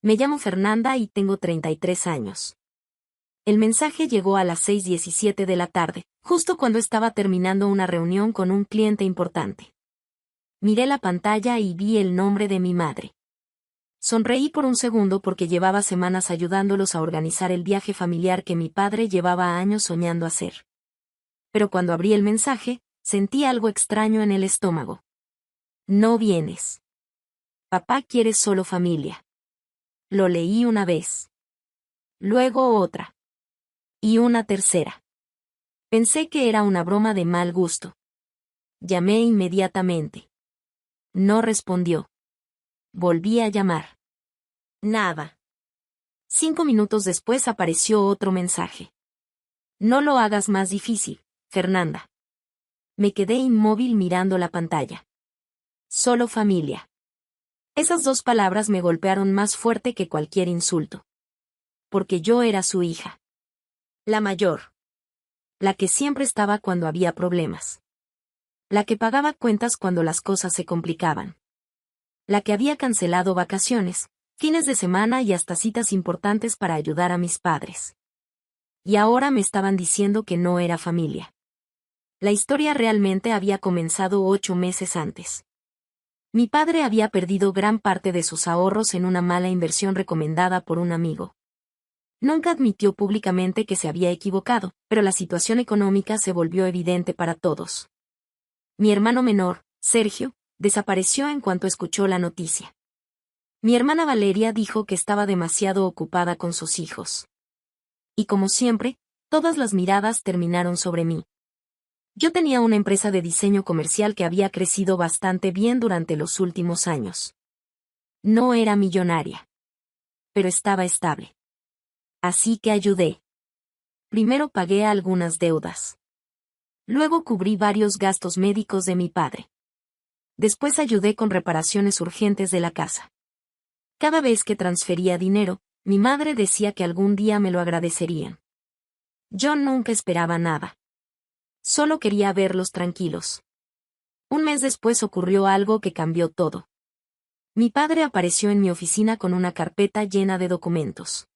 Me llamo Fernanda y tengo 33 años. El mensaje llegó a las 6:17 de la tarde, justo cuando estaba terminando una reunión con un cliente importante. Miré la pantalla y vi el nombre de mi madre. Sonreí por un segundo porque llevaba semanas ayudándolos a organizar el viaje familiar que mi padre llevaba años soñando hacer. Pero cuando abrí el mensaje, sentí algo extraño en el estómago. No vienes. Papá quiere solo familia. Lo leí una vez. Luego otra. Y una tercera. Pensé que era una broma de mal gusto. Llamé inmediatamente. No respondió. Volví a llamar. Nada. 5 minutos después apareció otro mensaje. No lo hagas más difícil, Fernanda. Me quedé inmóvil mirando la pantalla. Solo familia. Esas 2 palabras me golpearon más fuerte que cualquier insulto. Porque yo era su hija. La mayor. La que siempre estaba cuando había problemas. La que pagaba cuentas cuando las cosas se complicaban. La que había cancelado vacaciones, fines de semana y hasta citas importantes para ayudar a mis padres. Y ahora me estaban diciendo que no era familia. La historia realmente había comenzado 8 meses antes. Mi padre había perdido gran parte de sus ahorros en una mala inversión recomendada por un amigo. Nunca admitió públicamente que se había equivocado, pero la situación económica se volvió evidente para todos. Mi hermano menor, Sergio, desapareció en cuanto escuchó la noticia. Mi hermana Valeria dijo que estaba demasiado ocupada con sus hijos. Y como siempre, todas las miradas terminaron sobre mí. Yo tenía una empresa de diseño comercial que había crecido bastante bien durante los últimos años. No era millonaria. Pero estaba estable. Así que ayudé. Primero pagué algunas deudas. Luego cubrí varios gastos médicos de mi padre. Después ayudé con reparaciones urgentes de la casa. Cada vez que transfería dinero, mi madre decía que algún día me lo agradecerían. Yo nunca esperaba nada. Solo quería verlos tranquilos. Un mes después ocurrió algo que cambió todo. Mi padre apareció en mi oficina con una carpeta llena de documentos.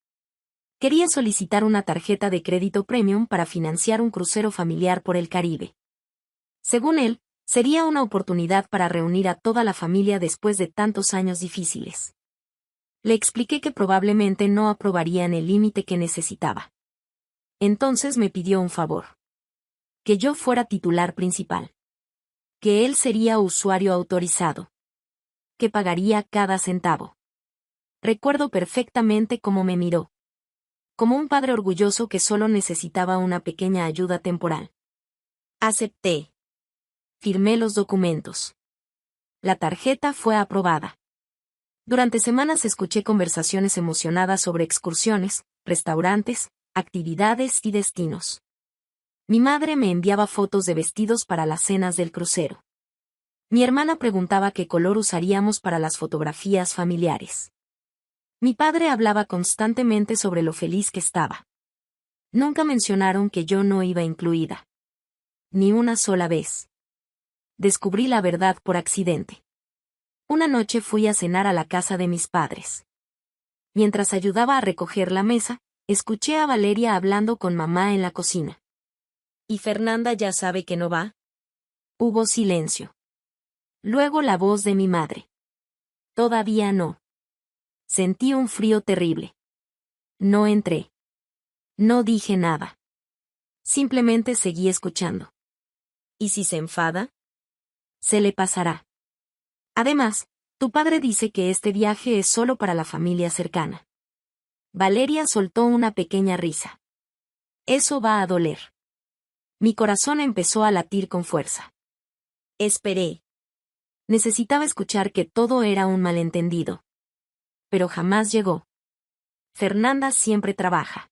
Quería solicitar una tarjeta de crédito premium para financiar un crucero familiar por el Caribe. Según él, sería una oportunidad para reunir a toda la familia después de tantos años difíciles. Le expliqué que probablemente no aprobarían el límite que necesitaba. Entonces me pidió un favor. Que yo fuera titular principal. Que él sería usuario autorizado. Que pagaría cada centavo. Recuerdo perfectamente cómo me miró. Como un padre orgulloso que solo necesitaba una pequeña ayuda temporal. Acepté. Firmé los documentos. La tarjeta fue aprobada. Durante semanas escuché conversaciones emocionadas sobre excursiones, restaurantes, actividades y destinos. Mi madre me enviaba fotos de vestidos para las cenas del crucero. Mi hermana preguntaba qué color usaríamos para las fotografías familiares. Mi padre hablaba constantemente sobre lo feliz que estaba. Nunca mencionaron que yo no iba incluida. Ni una sola vez. Descubrí la verdad por accidente. Una noche fui a cenar a la casa de mis padres. Mientras ayudaba a recoger la mesa, escuché a Valeria hablando con mamá en la cocina. ¿Y Fernanda ya sabe que no va? Hubo silencio. Luego la voz de mi madre. Todavía no. Sentí un frío terrible. No entré. No dije nada. Simplemente seguí escuchando. ¿Y si se enfada? Se le pasará. Además, tu padre dice que este viaje es solo para la familia cercana. Valeria soltó una pequeña risa. Eso va a doler. Mi corazón empezó a latir con fuerza. Esperé. Necesitaba escuchar que todo era un malentendido. Pero jamás llegó. Fernanda siempre trabaja.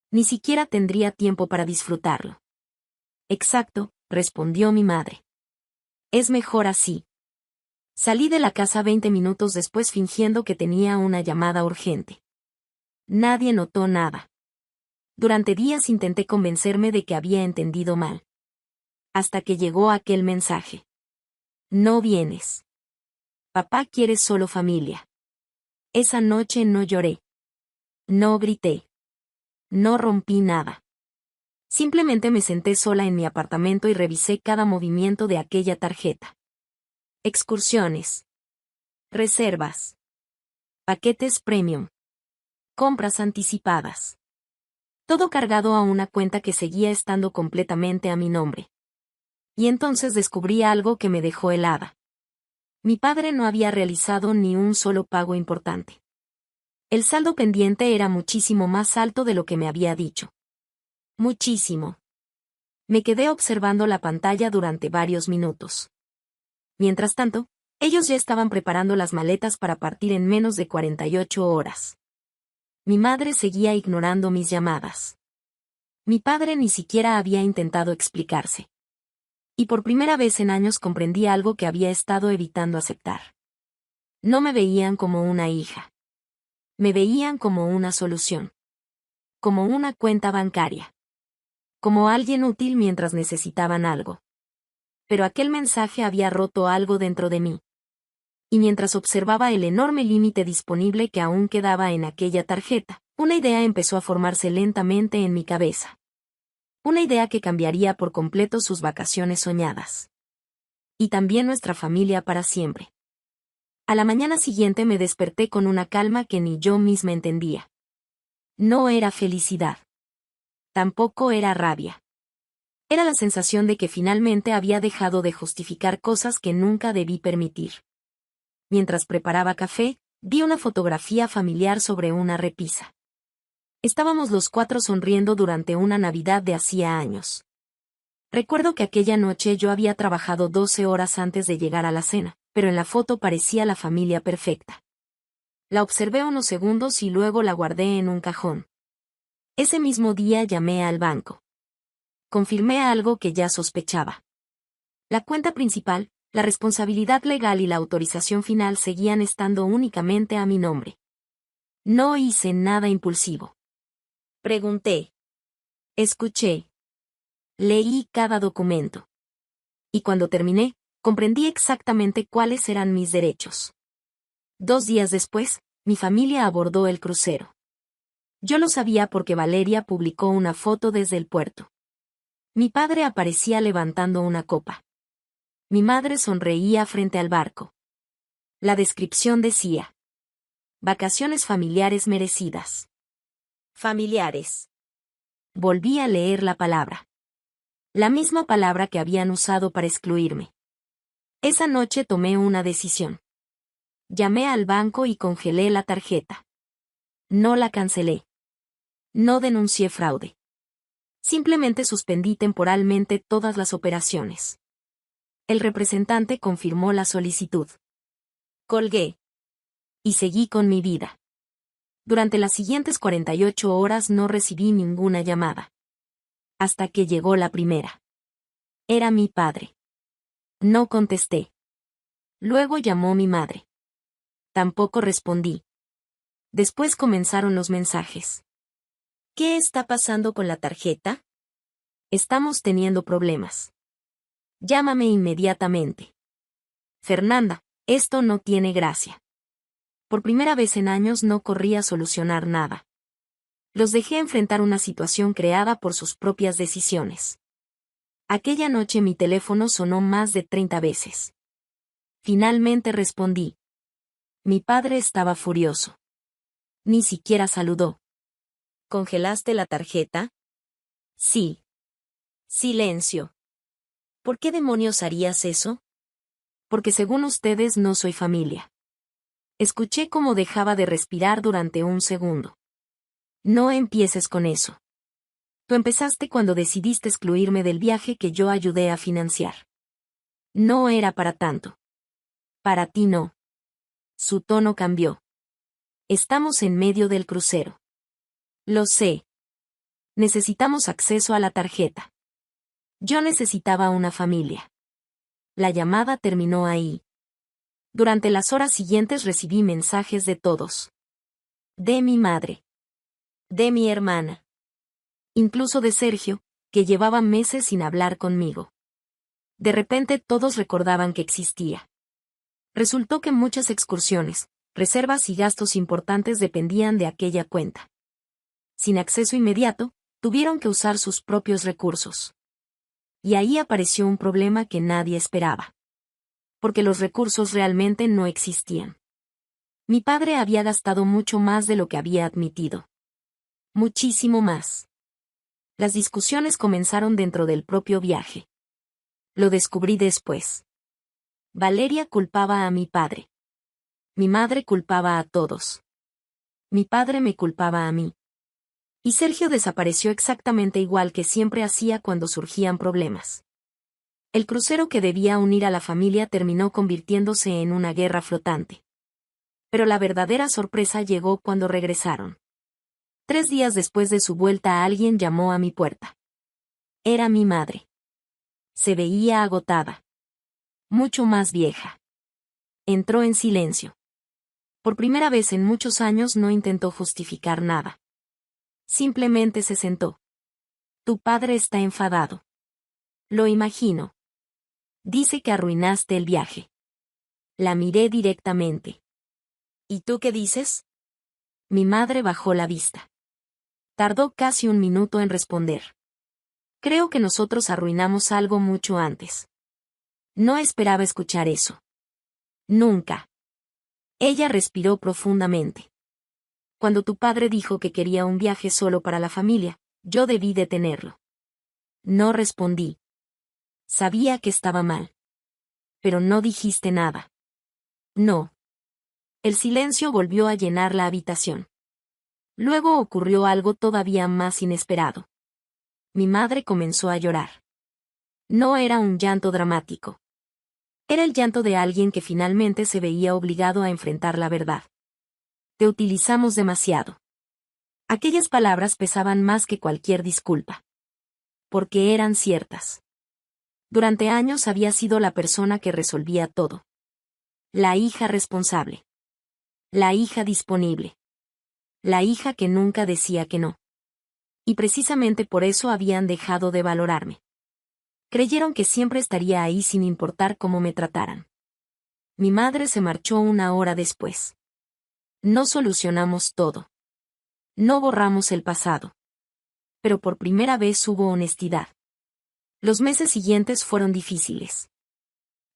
Ni siquiera tendría tiempo para disfrutarlo. Exacto, respondió mi madre. Es mejor así. Salí de la casa 20 minutos después fingiendo que tenía una llamada urgente. Nadie notó nada. Durante días intenté convencerme de que había entendido mal. Hasta que llegó aquel mensaje. No vienes. Papá quiere solo familia. Esa noche no lloré. No grité. No rompí nada. Simplemente me senté sola en mi apartamento y revisé cada movimiento de aquella tarjeta. Excursiones. Reservas. Paquetes premium. Compras anticipadas. Todo cargado a una cuenta que seguía estando completamente a mi nombre. Y entonces descubrí algo que me dejó helada. Mi padre no había realizado ni un solo pago importante. El saldo pendiente era muchísimo más alto de lo que me había dicho. Muchísimo. Me quedé observando la pantalla durante varios minutos. Mientras tanto, ellos ya estaban preparando las maletas para partir en menos de 48 horas. Mi madre seguía ignorando mis llamadas. Mi padre ni siquiera había intentado explicarse. Y por primera vez en años comprendí algo que había estado evitando aceptar. No me veían como una hija. Me veían como una solución. Como una cuenta bancaria. Como alguien útil mientras necesitaban algo. Pero aquel mensaje había roto algo dentro de mí. Y mientras observaba el enorme límite disponible que aún quedaba en aquella tarjeta, una idea empezó a formarse lentamente en mi cabeza. Una idea que cambiaría por completo sus vacaciones soñadas. Y también nuestra familia para siempre. A la mañana siguiente me desperté con una calma que ni yo misma entendía. No era felicidad. Tampoco era rabia. Era la sensación de que finalmente había dejado de justificar cosas que nunca debí permitir. Mientras preparaba café, vi una fotografía familiar sobre una repisa. Estábamos los cuatro sonriendo durante una Navidad de hacía años. Recuerdo que aquella noche yo había trabajado 12 horas antes de llegar a la cena, pero en la foto parecía la familia perfecta. La observé unos segundos y luego la guardé en un cajón. Ese mismo día llamé al banco. Confirmé algo que ya sospechaba. La cuenta principal, la responsabilidad legal y la autorización final seguían estando únicamente a mi nombre. No hice nada impulsivo. Pregunté. Escuché. Leí cada documento. Y cuando terminé, comprendí exactamente cuáles eran mis derechos. 2 días después, mi familia abordó el crucero. Yo lo sabía porque Valeria publicó una foto desde el puerto. Mi padre aparecía levantando una copa. Mi madre sonreía frente al barco. La descripción decía: vacaciones familiares merecidas. Familiares. Volví a leer la palabra. La misma palabra que habían usado para excluirme. Esa noche tomé una decisión. Llamé al banco y congelé la tarjeta. No la cancelé. No denuncié fraude. Simplemente suspendí temporalmente todas las operaciones. El representante confirmó la solicitud. Colgué. Y seguí con mi vida. Durante las siguientes 48 horas no recibí ninguna llamada. Hasta que llegó la primera. Era mi padre. No contesté. Luego llamó mi madre. Tampoco respondí. Después comenzaron los mensajes. ¿Qué está pasando con la tarjeta? Estamos teniendo problemas. Llámame inmediatamente. Fernanda, esto no tiene gracia. Por primera vez en años no corrí a solucionar nada. Los dejé enfrentar una situación creada por sus propias decisiones. Aquella noche mi teléfono sonó más de 30 veces. Finalmente respondí. Mi padre estaba furioso. Ni siquiera saludó. ¿Congelaste la tarjeta? Sí. Silencio. ¿Por qué demonios harías eso? Porque según ustedes no soy familia. Escuché cómo dejaba de respirar durante un segundo. No empieces con eso. Tú empezaste cuando decidiste excluirme del viaje que yo ayudé a financiar. No era para tanto. Para ti no. Su tono cambió. Estamos en medio del crucero. Lo sé. Necesitamos acceso a la tarjeta. Yo necesitaba una familia. La llamada terminó ahí. Durante las horas siguientes recibí mensajes de todos. De mi madre. De mi hermana. Incluso de Sergio, que llevaba meses sin hablar conmigo. De repente todos recordaban que existía. Resultó que muchas excursiones, reservas y gastos importantes dependían de aquella cuenta. Sin acceso inmediato, tuvieron que usar sus propios recursos. Y ahí apareció un problema que nadie esperaba. Porque los recursos realmente no existían. Mi padre había gastado mucho más de lo que había admitido. Muchísimo más. Las discusiones comenzaron dentro del propio viaje. Lo descubrí después. Valeria culpaba a mi padre. Mi madre culpaba a todos. Mi padre me culpaba a mí. Y Sergio desapareció exactamente igual que siempre hacía cuando surgían problemas. El crucero que debía unir a la familia terminó convirtiéndose en una guerra flotante. Pero la verdadera sorpresa llegó cuando regresaron. 3 días después de su vuelta alguien llamó a mi puerta. Era mi madre. Se veía agotada. Mucho más vieja. Entró en silencio. Por primera vez en muchos años no intentó justificar nada. Simplemente se sentó. Tu padre está enfadado. Lo imagino. Dice que arruinaste el viaje. La miré directamente. ¿Y tú qué dices? Mi madre bajó la vista. Tardó casi 1 minuto en responder. Creo que nosotros arruinamos algo mucho antes. No esperaba escuchar eso. Nunca. Ella respiró profundamente. Cuando tu padre dijo que quería un viaje solo para la familia, yo debí detenerlo. No respondí. Sabía que estaba mal. Pero no dijiste nada. No. El silencio volvió a llenar la habitación. Luego ocurrió algo todavía más inesperado. Mi madre comenzó a llorar. No era un llanto dramático. Era el llanto de alguien que finalmente se veía obligado a enfrentar la verdad. Te utilizamos demasiado. Aquellas palabras pesaban más que cualquier disculpa. Porque eran ciertas. Durante años había sido la persona que resolvía todo. La hija responsable. La hija disponible. La hija que nunca decía que no. Y precisamente por eso habían dejado de valorarme. Creyeron que siempre estaría ahí sin importar cómo me trataran. Mi madre se marchó 1 hora después. No solucionamos todo. No borramos el pasado. Pero por primera vez hubo honestidad. Los meses siguientes fueron difíciles.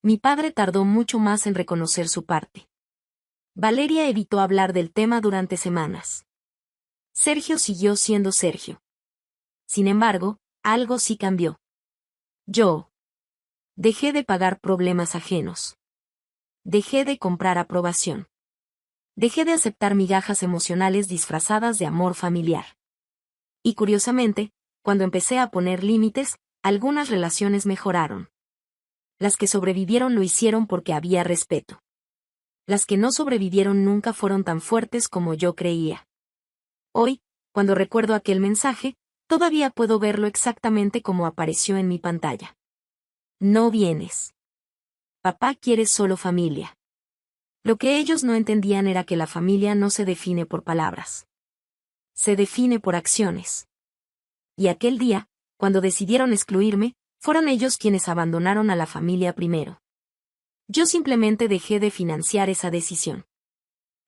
Mi padre tardó mucho más en reconocer su parte. Valeria evitó hablar del tema durante semanas. Sergio siguió siendo Sergio. Sin embargo, algo sí cambió. Yo dejé de pagar problemas ajenos. Dejé de comprar aprobación. Dejé de aceptar migajas emocionales disfrazadas de amor familiar. Y curiosamente, cuando empecé a poner límites, algunas relaciones mejoraron. Las que sobrevivieron lo hicieron porque había respeto. Las que no sobrevivieron nunca fueron tan fuertes como yo creía. Hoy, cuando recuerdo aquel mensaje, todavía puedo verlo exactamente como apareció en mi pantalla. No vienes. Papá quiere solo familia. Lo que ellos no entendían era que la familia no se define por palabras. Se define por acciones. Y aquel día, cuando decidieron excluirme, fueron ellos quienes abandonaron a la familia primero. Yo simplemente dejé de financiar esa decisión.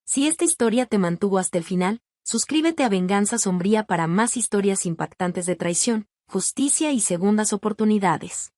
Si esta historia te mantuvo hasta el final, suscríbete a Venganza Sombría para más historias impactantes de traición, justicia y segundas oportunidades.